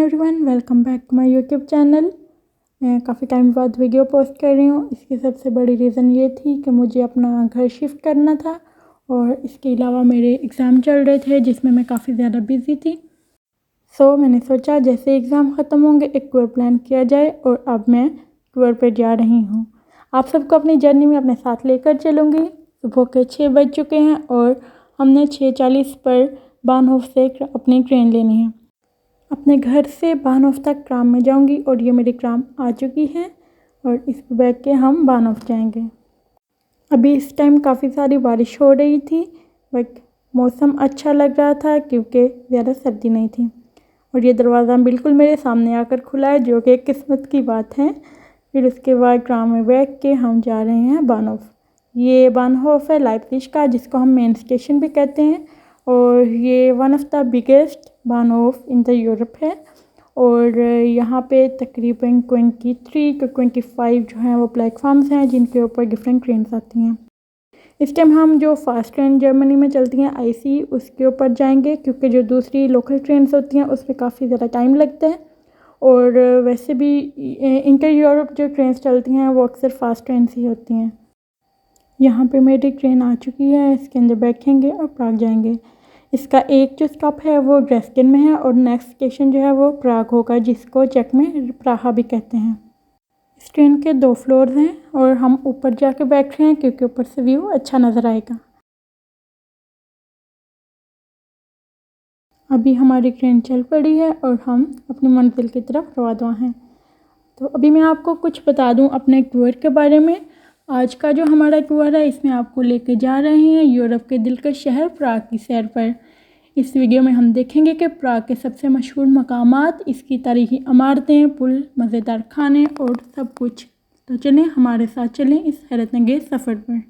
Everyone, welcome back to my YouTube channel. मैं काफ़ी time बाद वीडियो पोस्ट कर रही हूँ। इसकी सबसे बड़ी रीज़न ये थी कि मुझे अपना घर शिफ्ट करना था और इसके अलावा मेरे एग्ज़ाम चल रहे थे जिसमें मैं काफ़ी ज़्यादा बिज़ी थी। सो मैंने सोचा जैसे एग्ज़ाम ख़त्म होंगे एक टूर प्लान किया जाए और अब मैं टूर पर जा रही हूँ। आप सबको अपनी जर्नी में अपने साथ लेकर चलूँगी। सुबह के 6 बज चुके हैं और हमने 6:40 पर बानहोफ से अपनी ट्रेन लेनी है। अपने घर से बानहोफ तक ट्राम में जाऊंगी और ये मेरी ट्राम आ चुकी है और इस पर बैठ के हम बानहोफ जाएंगे। अभी इस टाइम काफ़ी सारी बारिश हो रही थी बट मौसम अच्छा लग रहा था क्योंकि ज़्यादा सर्दी नहीं थी। और ये दरवाज़ा बिल्कुल मेरे सामने आकर खुला है जो कि किस्मत की बात है। फिर उसके बाद ट्राम में बैठ के हम जा रहे हैं बानहोफ। ये बानहोफ है लाइप्ज़िग का, जिसको हम मेन स्टेशन भी कहते हैं और ये one of the biggest Bahnhof in the Europe है। और यहाँ पे तकरीबन 23 to 25 जो हैं वो प्लेटफॉर्म्स हैं जिनके ऊपर डिफरेंट ट्रेन्स आती हैं। इस टाइम हम जो फास्ट ट्रेन जर्मनी में चलती हैं आईसी उसके ऊपर जाएंगे क्योंकि जो दूसरी लोकल ट्रेन्स होती हैं उसमें काफ़ी ज़्यादा टाइम लगता है। और वैसे भी इंटर यूरोप जो ट्रेन्स चलती हैं वो अक्सर फास्ट ट्रेन्स ही होती हैं। यहाँ पे मेरी ट्रेन आ चुकी है, इसके अंदर बैठेंगे और प्राग जाएंगे। इसका एक जो स्टॉप है वो ड्रेस्डेन में है और नेक्स्ट स्टेशन जो है वो प्राग होगा, जिसको चेक में प्राहा भी कहते हैं। इस ट्रेन के 2 फ्लोर्स हैं और हम ऊपर जाके बैठ रहे हैं क्योंकि ऊपर से व्यू अच्छा नज़र आएगा। अभी हमारी ट्रेन चल पड़ी है और हम अपनी मंजिल की तरफ रवाना हैं। तो अभी मैं आपको कुछ बता दूं अपने टूर के बारे में। आज का जो हमारा टूर है इसमें आपको लेके जा रहे हैं यूरोप के दिलकश शहर प्राग की सैर पर। इस वीडियो में हम देखेंगे कि प्राग के सबसे मशहूर मकामात, इसकी तारीखी इमारतें, पुल, मज़ेदार खाने और सब कुछ। तो चलें हमारे साथ चलें इस हैरतअंगेज़ सफ़र पर।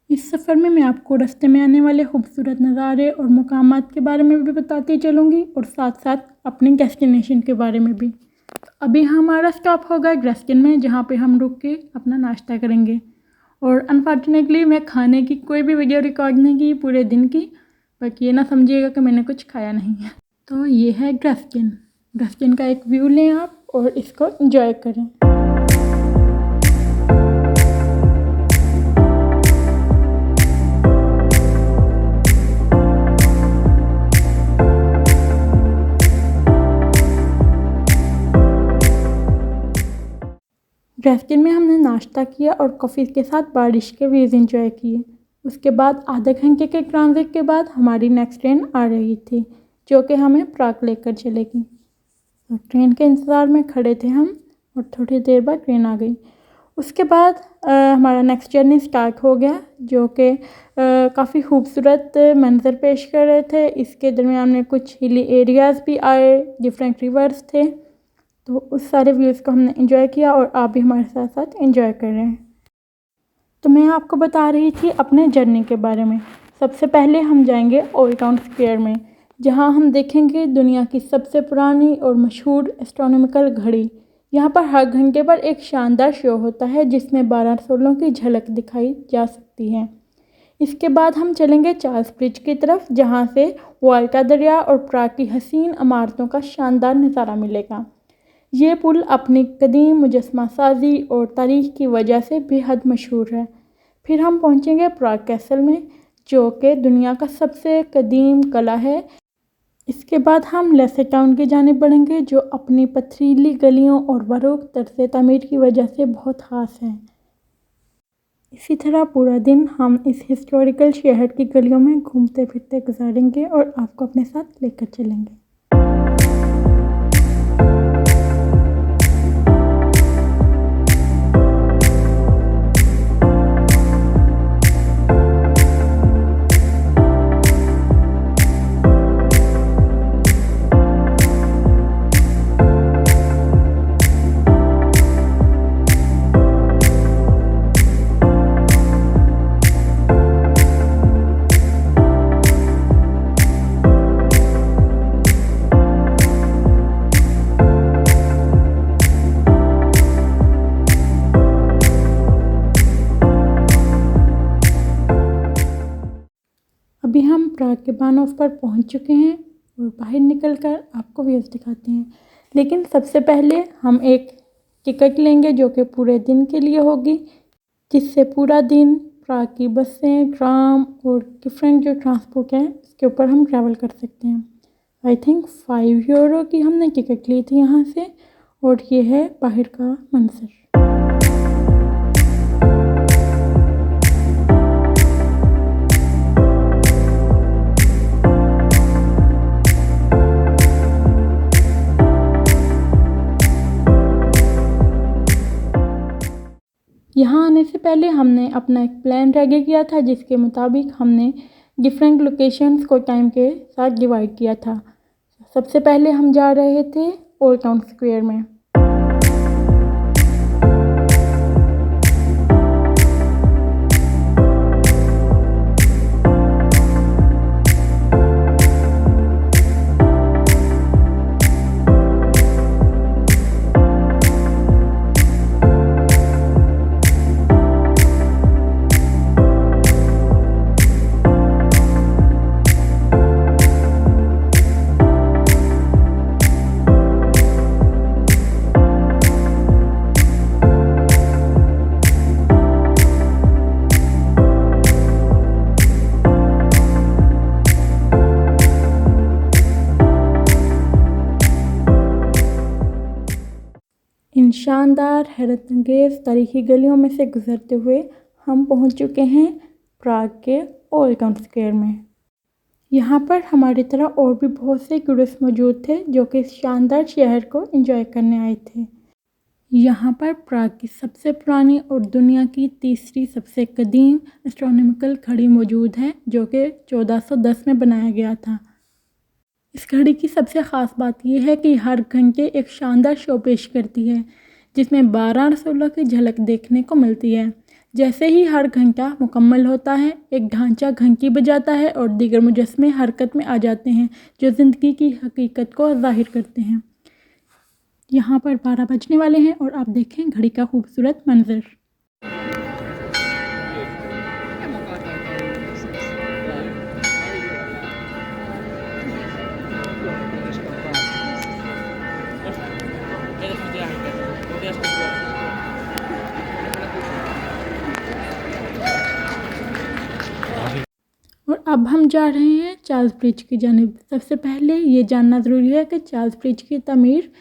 इस सफ़र में मैं आपको रास्ते में आने वाले खूबसूरत नज़ारे और मकामात के बारे में भी बताती चलूँगी और साथ साथ अपने डेस्टिनेशन के बारे में भी। अभी हमारा स्टॉप होगा ड्रेस्डेन में, जहाँ पे हम रुक के अपना नाश्ता करेंगे। और अनफॉर्चुनेटली मैं खाने की कोई भी वीडियो रिकॉर्ड नहीं की पूरे दिन की, बट ये ना समझिएगा कि मैंने कुछ खाया नहीं है। तो ये है ड्रेस्डेन का एक व्यू लें आप और इसको एंजॉय करें। ड्रेस्डेन में हमने नाश्ता किया और कॉफ़ी के साथ बारिश के व्यूज़ एंजॉय किए। उसके बाद आधे घंटे के ट्रांजिट के बाद हमारी नेक्स्ट ट्रेन आ रही थी जो कि हमें प्राग लेकर चलेगी। तो ट्रेन के इंतज़ार में खड़े थे हम और थोड़ी देर बाद ट्रेन आ गई। उसके बाद हमारा नेक्स्ट जर्नी स्टार्ट हो गया जो कि काफ़ी खूबसूरत मंजर पेश कर रहे थे। इसके दरमियान में कुछ हिली एरियाज़ भी आए, डिफरेंट रिवर्स थे। तो उस सारे व्यूज़ को हमने एंजॉय किया और आप भी हमारे साथ साथ एंजॉय कर रहे हैं। तो मैं आपको बता रही थी अपने जर्नी के बारे में। सबसे पहले हम जाएंगे ओल्ड टाउन स्क्वायर में, जहां हम देखेंगे दुनिया की सबसे पुरानी और मशहूर एस्ट्रोनॉमिकल घड़ी। यहां पर हर घंटे पर एक शानदार शो होता है जिसमें 12 सोलों की झलक दिखाई जा सकती है। इसके बाद हम चलेंगे चार्ल्स ब्रिज की तरफ, जहां से वॉल्टा दरिया और प्राग की हसीन इमारतों का शानदार नज़ारा मिलेगा। ये पुल अपनी कदीम मुजस्मा साजी और तारीख की वजह से बेहद मशहूर है। फिर हम पहुंचेंगे प्राग कैसल में जो कि दुनिया का सबसे कदीम किला है। इसके बाद हम लेसर टाउन की जानिब बढ़ेंगे जो अपनी पथरीली गलियों और बारूक तर्ज़ तामीर की वजह से बहुत ख़ास है। इसी तरह पूरा दिन हम इस हिस्टोरिकल शहर की गलियों में घूमते फिरते गुजारेंगे और आपको अपने साथ लेकर चलेंगे। अभी हम प्राग के बानहोफ पर पहुंच चुके हैं और बाहर निकलकर आपको व्यूज़ दिखाते हैं। लेकिन सबसे पहले हम एक टिकट लेंगे जो कि पूरे दिन के लिए होगी, जिससे पूरा दिन प्राग की बसें, ट्राम और डिफरेंट जो ट्रांसपोर्ट हैं इसके ऊपर हम ट्रैवल कर सकते हैं। आई थिंक 5 यूरो की हमने टिकट ली थी यहाँ से, और ये है बाहर का मंजर। यहाँ आने से पहले हमने अपना एक प्लान रेडी किया था, जिसके मुताबिक हमने डिफरेंट लोकेशंस को टाइम के साथ डिवाइड किया था। सबसे पहले हम जा रहे थे ओल्ड टाउन स्क्वायर में। इन शानदार हैरतअंगेज़ तारीखी गलियों में से गुजरते हुए हम पहुंच चुके हैं प्राग के ओल्ड टाउन स्क्वायर में। यहाँ पर हमारी तरह और भी बहुत से टूरिस्ट मौजूद थे जो कि इस शानदार शहर को एंजॉय करने आए थे। यहाँ पर प्राग की सबसे पुरानी और दुनिया की तीसरी सबसे कदीम एस्ट्रोनॉमिकल घड़ी मौजूद है, जो कि 1410 में बनाया गया था। इस घड़ी की सबसे ख़ास बात यह है कि हर घंटे एक शानदार शो पेश करती है, जिसमें 12 रसोलों की झलक देखने को मिलती है। जैसे ही हर घंटा मुकम्मल होता है, एक ढांचा घंटी बजाता है और दीगर मुजस्मे हरकत में आ जाते हैं, जो ज़िंदगी की हकीकत को ज़ाहिर करते हैं। यहाँ पर 12 बजने वाले हैं और आप देखें घड़ी का खूबसूरत मंजर। और अब हम जा रहे हैं चार्ल्स ब्रिज की जानिब। सबसे पहले ये जानना ज़रूरी है कि चार्ल्स ब्रिज की तमीर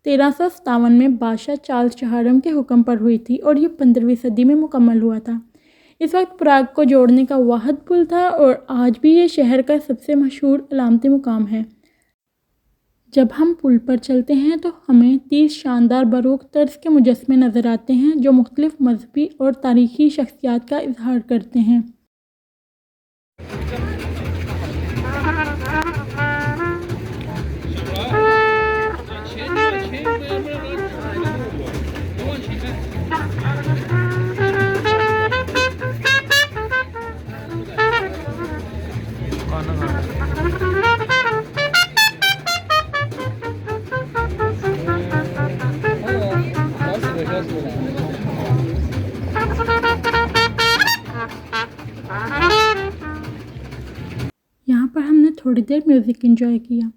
1357 में बादशाह चार्ल्स चौहारम के हुक्म पर हुई थी और ये 15वीं सदी में मुकम्मल हुआ था। इस वक्त प्राग को जोड़ने का वाहिद पुल था और आज भी ये शहर का सबसे मशहूर अलामती मुकाम है। जब हम पुल पर चलते हैं तो हमें 30 शानदार बारोक तर्ज के मुजस्मे नज़र आते हैं, जो मुख्तलिफ मजहबी और तारीखी शख्सियात का इजहार करते हैं। यहाँ पर हमने थोड़ी देर म्यूज़िक एंजॉय किया।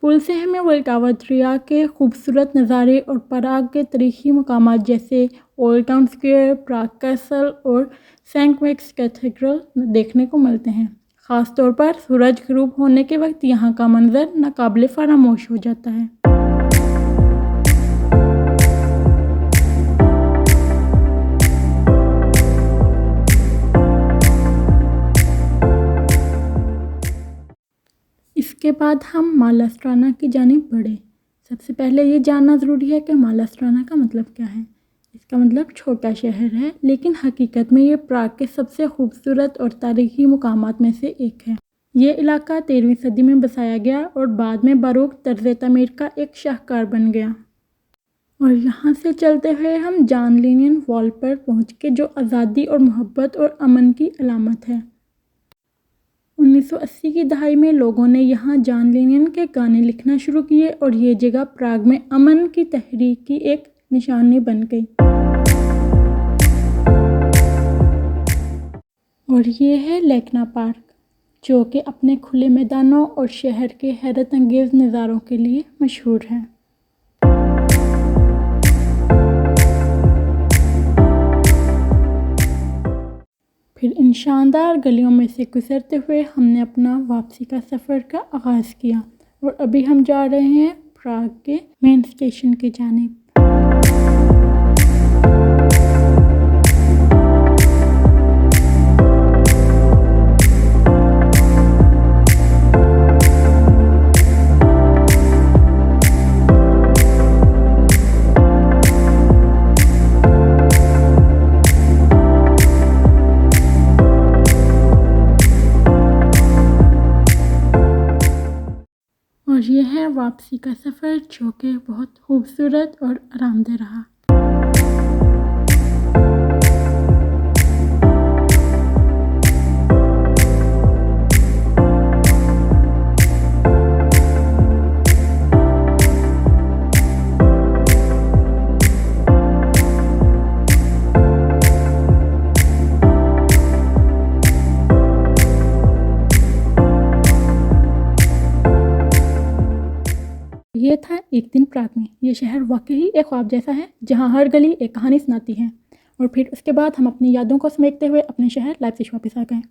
पुल से हमें वोल्टावा दरिया के खूबसूरत नज़ारे और प्राग के तारीखी मकामात जैसे ओल्ड टाउन स्क्वायर, प्राग कैसल और सेंट मैक्स कैथेड्रल देखने को मिलते हैं। ख़ास तौर पर सूरज ग़रूब होने के वक्त यहाँ का मंजर नाकाबिले फरामोश हो जाता है। इसके बाद हम माला स्ट्राना की जानिब बढ़े। सबसे पहले ये जानना ज़रूरी है कि माला स्ट्राना का मतलब क्या है। इसका मतलब छोटा शहर है, लेकिन हकीकत में ये प्राग के सबसे खूबसूरत और तारीखी मुकामात में से एक है। ये इलाका 13वीं सदी में बसाया गया और बाद में बारोक तर्ज तमीर का एक शाहकार बन गया। और यहाँ से चलते हुए हम जॉन लेनियन वॉल पर पहुँच के, जो आज़ादी और मोहब्बत और अमन की अलामत है। 1980 की दहाई में लोगों ने यहाँ जॉन लेनियन के गाने लिखना शुरू किए और ये जगह प्राग में अमन की तहरीक की एक निशानी बन गई। और ये है लेकना पार्क, जो कि अपने खुले मैदानों और शहर के हैरत अंगेज़ नज़ारों के लिए मशहूर है। शानदार गलियों में से गुजरते हुए हमने अपना वापसी का सफ़र का आगाज़ किया और अभी हम जा रहे हैं प्राग के मेन स्टेशन की जानिब। और ये है वापसी का सफ़र जो कि बहुत खूबसूरत और आरामदेह रहा। ये था एक दिन प्राग में। ये शहर वाकई एक ख्वाब जैसा है जहाँ हर गली एक कहानी सुनाती है। और फिर उसके बाद हम अपनी यादों को समेटते हुए अपने शहर लाइप्ज़िग वापस आ गए।